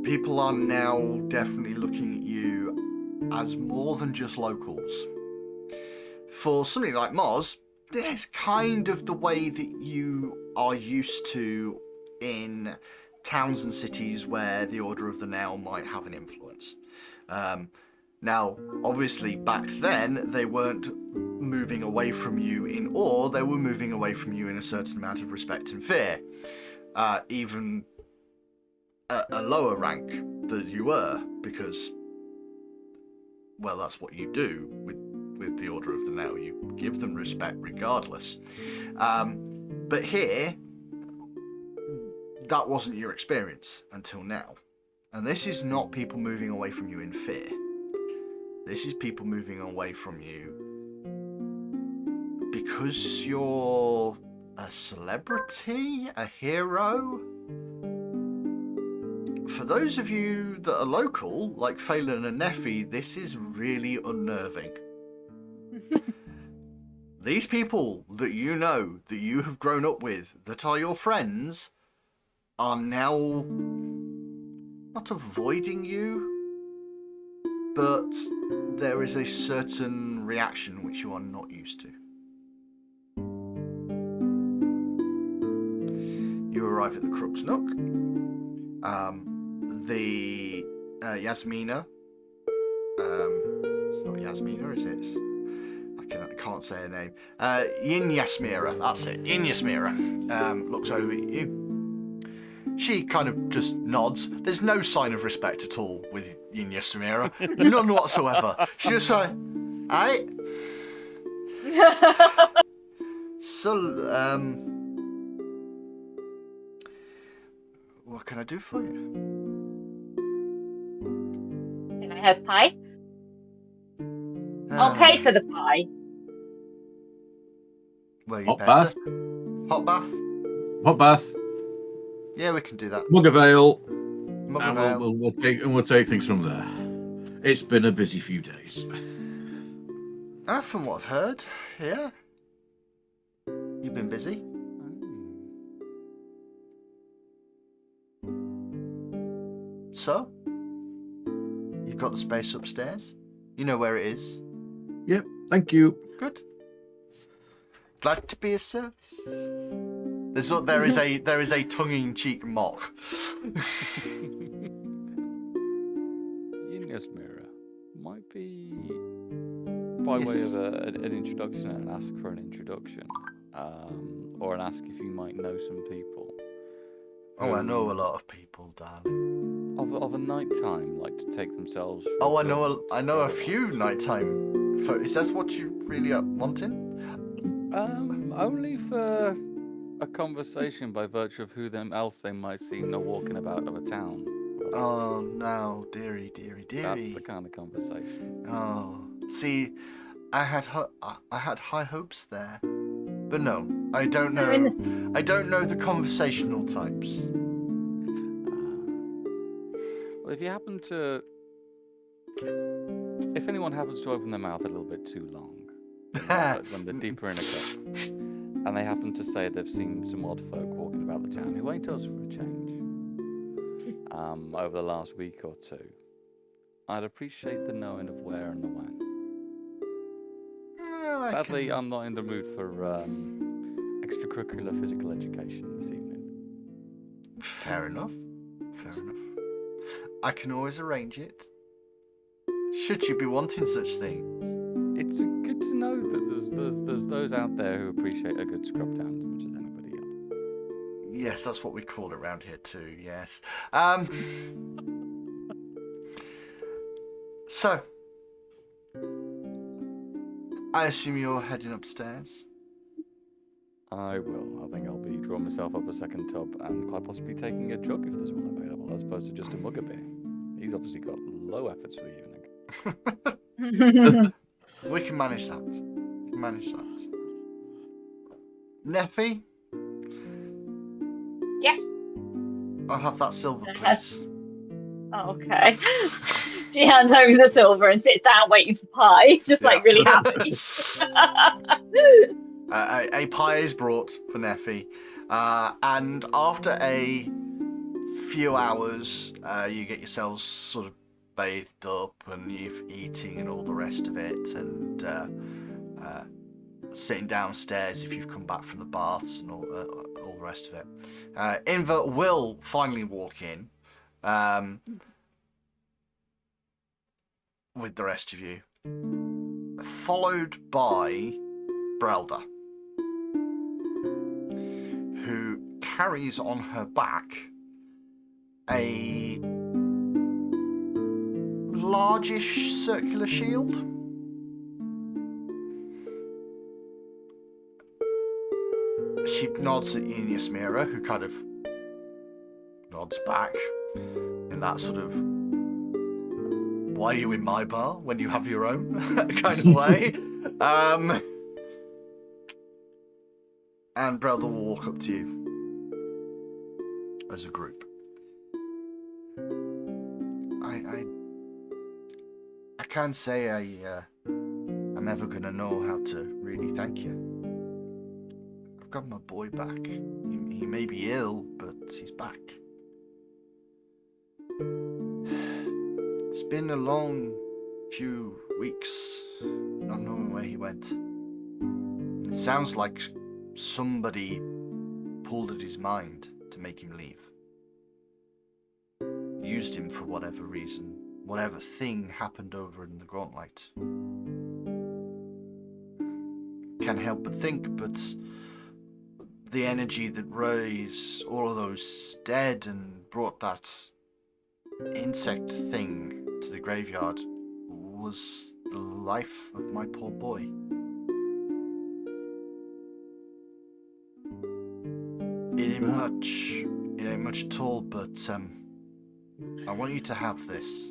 [SPEAKER 2] People are now definitely looking at you as more than just locals. For something like Moz, it's kind of the way that you are used to in towns and cities where the Order of the Nail might have an influence. Now, obviously, back then, they weren't moving away from you in awe, they were moving away from you in a certain amount of respect and fear. Even at a lower rank than you were, because, well, that's what you do with the Order of the Nail. You give them respect regardless. But here, that wasn't your experience until now. And this is not people moving away from you in fear. This is people moving away from you because you're a celebrity, a hero. For those of you that are local, like Phelan and Neffy, this is really unnerving. these people that you know, that you have grown up with, that are your friends, are now not avoiding you, but there is a certain reaction which you are not used to. You arrive at the Crook's Nook. The Yasmina. It's not Yasmina, is it? I can't say her name. Yin Yasmira, that's it. Yin Yasmira looks over at you. She kind of just nods. There's no sign of respect at all with Yin Yasmira. None whatsoever. She just like, aye. So, what can I do for you?
[SPEAKER 5] Can I have pie? I'll pay for the pie.
[SPEAKER 2] Well, you
[SPEAKER 4] Hot
[SPEAKER 2] better.
[SPEAKER 4] bath.
[SPEAKER 2] Hot bath?
[SPEAKER 4] Hot bath.
[SPEAKER 2] Yeah, we can do that.
[SPEAKER 4] Mug of ale.
[SPEAKER 2] Mug
[SPEAKER 4] And
[SPEAKER 2] of ale.
[SPEAKER 4] we'll take things from there. It's been a busy few days.
[SPEAKER 2] From what I've heard, yeah. You've been busy? So? You've got the space upstairs? You know where it is?
[SPEAKER 4] Yep, thank you.
[SPEAKER 2] Good. Glad to be of service. There is a tongue-in-cheek mock.
[SPEAKER 1] Yin Yasmira might be by way of an introduction and ask for an introduction, or an ask if you might know some people.
[SPEAKER 2] Oh, I know a lot of people, darling.
[SPEAKER 1] Of a night time, like to take themselves. For
[SPEAKER 2] Oh,
[SPEAKER 1] a
[SPEAKER 2] I know
[SPEAKER 1] walk
[SPEAKER 2] a
[SPEAKER 1] together.
[SPEAKER 2] few nighttime. Is that what you really are wanting?
[SPEAKER 1] Only for a conversation by virtue of who else they might see walking about of a town.
[SPEAKER 2] Oh no, dearie.
[SPEAKER 1] That's the kind of conversation.
[SPEAKER 2] Oh, see, I had high hopes there, but no, I don't know. I don't know the conversational types.
[SPEAKER 1] Well, if anyone happens to open their mouth a little bit too long, when they're deeper in a cup, and they happen to say they've seen some odd folk walking about the town who ain't us for a change, over the last week or two, I'd appreciate the knowing of where and the when.
[SPEAKER 2] No,
[SPEAKER 1] Sadly, I'm not in the mood for extracurricular physical education this evening.
[SPEAKER 2] Fair enough. I can always arrange it. Should you be wanting such things?
[SPEAKER 1] It's good to know that there's those out there who appreciate a good scrub down as much as anybody else.
[SPEAKER 2] Yes, that's what we call it around here too. Yes. So, I assume you're heading upstairs.
[SPEAKER 1] I will. I think I'll be drawing myself up a second tub and quite possibly taking a jug if there's one available, as opposed to just a mug of beer. He's obviously got low efforts for the evening.
[SPEAKER 2] We can manage that. Neffy?
[SPEAKER 5] Yes.
[SPEAKER 2] I'll have that silver, please.
[SPEAKER 5] Okay. She hands over the silver and sits down waiting for pie, just like really happy.
[SPEAKER 2] A pie is brought for Neffy, and after a few hours, you get yourselves sort of bathed up and you're eating and all the rest of it, and sitting downstairs if you've come back from the baths and all the rest of it. Inver will finally walk in with the rest of you, followed by Brelda, who carries on her back a largish circular shield. She nods at Yasmira, who kind of nods back in that sort of, why are you in my bar when you have your own kind of way. And Brelda will walk up to you as a group. I can't say I'm ever gonna know how to really thank you. I've got my boy back. He may be ill, but he's back. It's been a long few weeks not knowing where he went. It sounds like somebody pulled at his mind to make him leave. Used him for whatever reason, whatever thing happened over in the Gauntlet. Can't help but think, but the energy that raised all of those dead and brought that insect thing to the graveyard was the life of my poor boy. It ain't much at all, but I want you to have this.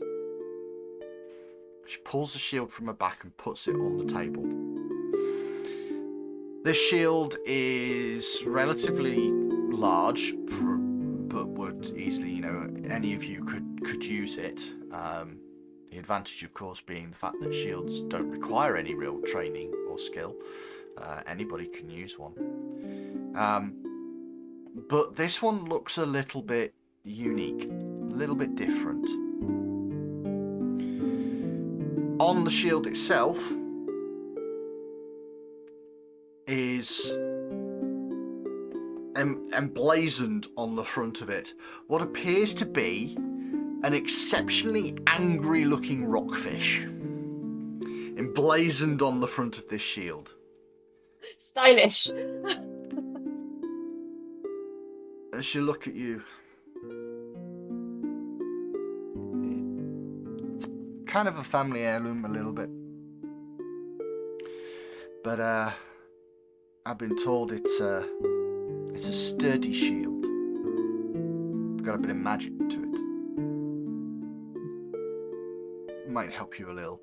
[SPEAKER 2] She pulls the shield from her back and puts it on the table. This shield is relatively large, but would easily, any of you could use it. The advantage, of course, being the fact that shields don't require any real training or skill. Anybody can use one. But this one looks a little bit unique, a little bit different. On the shield itself is emblazoned on the front of it what appears to be an exceptionally angry looking rockfish emblazoned on the front of this shield.
[SPEAKER 5] Stylish.
[SPEAKER 2] As she look at you, it's kind of a family heirloom a little bit, but I've been told it's a sturdy shield. It's got a bit of magic to it. Might help you a little.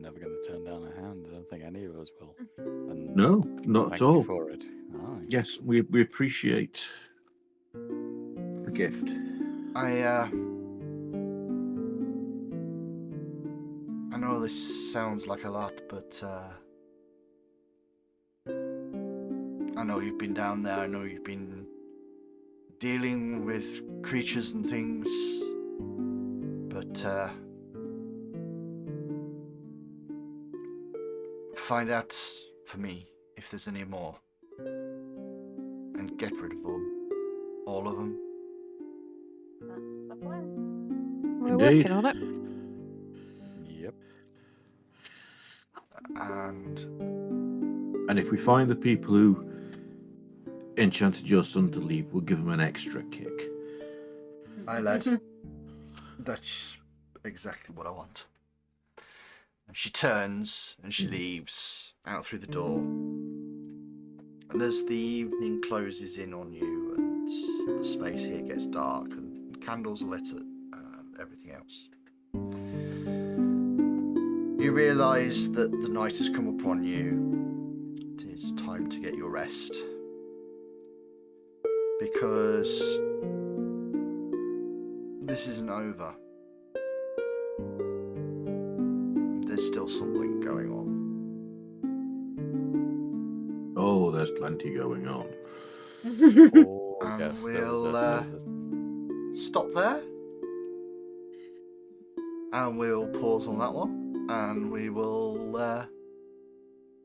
[SPEAKER 1] Never going to turn down a hand. I don't think any of us will. And
[SPEAKER 4] No, not
[SPEAKER 1] thank
[SPEAKER 4] at all.
[SPEAKER 1] you for it. Oh,
[SPEAKER 4] Yes, we appreciate the gift.
[SPEAKER 2] I know this sounds like a lot, but I know you've been down there. I know you've been dealing with creatures and things, but find out for me if there's any more, and get rid of them, all of them.
[SPEAKER 5] That's the plan.
[SPEAKER 3] We're
[SPEAKER 4] Indeed.
[SPEAKER 3] working on it.
[SPEAKER 1] Yep.
[SPEAKER 2] And
[SPEAKER 4] if we find the people who enchanted your son to leave, we'll give them an extra kick.
[SPEAKER 2] aye, lad, that's exactly what I want. And she turns and she leaves out through the door. And as the evening closes in on you and the space here gets dark and candles are lit and everything else, you realise that the night has come upon you. It is time to get your rest. Because this isn't over. There's still something going on.
[SPEAKER 4] Oh, there's plenty going on.
[SPEAKER 1] Oh,
[SPEAKER 2] And
[SPEAKER 1] yes,
[SPEAKER 2] we'll stop there. And we'll pause on that one. And we will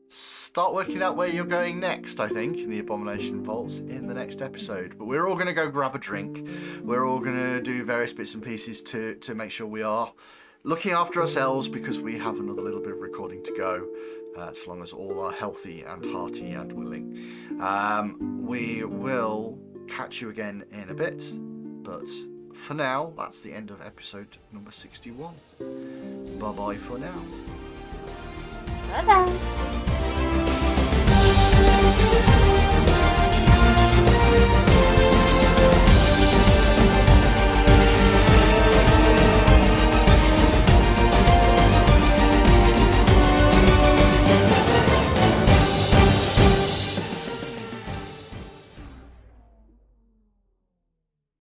[SPEAKER 2] start working out where you're going next, I think, in the Abomination Vaults in the next episode. But we're all going to go grab a drink. We're all going to do various bits and pieces to make sure we are looking after ourselves, because we have another little bit of recording to go, as long as all are healthy and hearty and willing. We will catch you again in a bit, but for now, that's the end of episode number 61. Bye-bye for now.
[SPEAKER 5] Bye-bye.